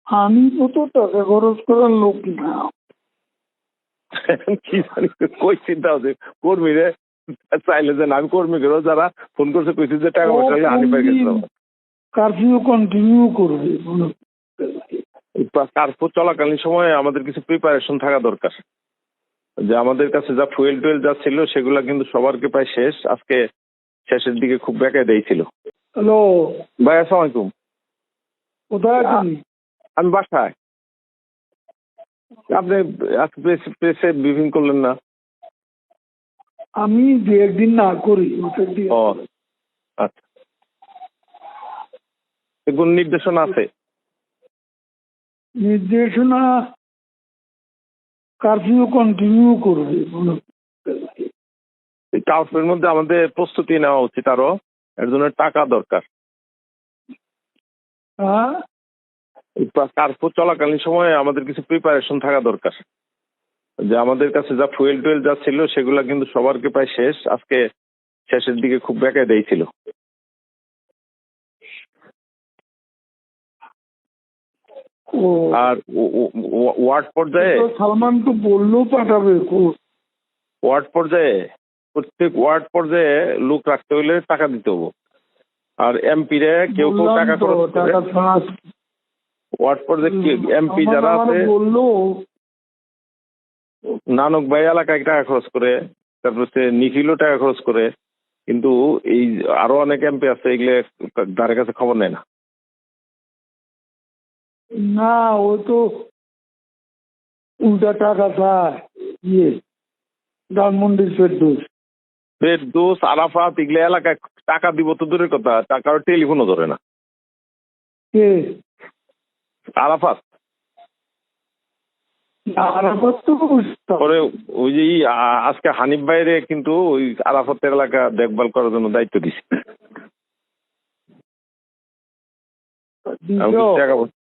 আমি তো টাকা খরচ করার লোক না। কি জানি কই চিন্তা হচ্ছে কর্মীরে চাইলে যে আমি কর্মীদেরও যারা ফোন করছে কইছি যে টাকা পয়সা হলে হানি পাই গেছে। কারফিউ কন্টিনিউ করবে। কার্ফু চলাকালীন সময়ে আমাদের কিছু প্রিপারেশন থাকা দরকার, যে আমাদের কাছে যা ফুয়েল টুয়েল যা ছিল সেগুলা কিন্তু সবারকে প্রায় শেষ। আজকে শেষের দিকে খুব বেঁকে দিয়েছিল। হ্যালো ভাই আসসালামু আলাইকুম। কোথায় তুমি? আমি বাসায়। আপনি প্রেসে ব্রিফিং করলেন না? আমি দু একদিন না করি। ও আচ্ছা, কোন নির্দেশনা আছে? নির্দেশনা কারফিউ কন্টিনিউ করবে। কার্ফের মধ্যে আমাদের প্রস্তুতি নেওয়া উচিত, আরো এর জন্য টাকা দরকার। হ্যাঁ, কার্ফু চলাকালীন সময়ে আমাদের কিছু প্রিপারেশন থাকা দরকার, যে আমাদের কাছে যা ফুয়েল টুয়েল যা ছিল সেগুলা কিন্তু সবারকে প্রায় শেষ। আজকে শেষের দিকে খুব বেঁকে দিয়েছিল। আর ওয়ার্ড পর্যায়ে সালমান তো বললো পাঠাবে। ওয়ার্ড পর্যায়ে প্রত্যেক ওয়ার্ড পর্যায়ে লোক রাখতে হইলে টাকা দিতে হবো। আর এমপি রে কেউ কেউ টাকা খরচ করে। ওয়ার্ড পর্যায়ে এমপি যারা আছে বললো নানক ভাই এলাকায় টাকা খরচ করে, তারপর সে নিখিলও টাকা খরচ করে, কিন্তু এই আরো অনেক এমপি আছে এগুলো ধারে কাছে খবর নেয় না। না, ও তো উল্টা টাকা চায়। ধানমন্ডির ফেরদৌস। ফেরদৌস আরাফাত এগুলো এলাকায় টাকা দিব তো দূরের কথা, টাকার টেলিফোনও ধরে না। কে? আরাফাত আরাফাত তো পরে ওই যে আজকে হানিফ ভাইরে কিন্তু ওই আরাফাতের এলাকা দেখভাল করার জন্য দায়িত্ব দিছে।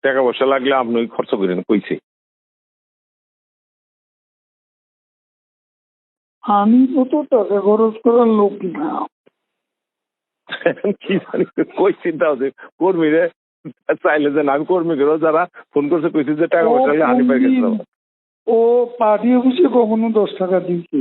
টাকা পয়সা লাগলে আপনি ওই খরচ করেন কইছে। আমি তো টাকা খরচ করার লোক না। কি জানি কই চিন্তা হচ্ছে কর্মীরে চাইলে যে আমি কর্মীদেরও যারা ফোন করছে কইছি যে টাকা পয়সা হলে হানি পাই গেছে। ও পার্টি অফিসে কখনো 10 টাকা দিয়েছে?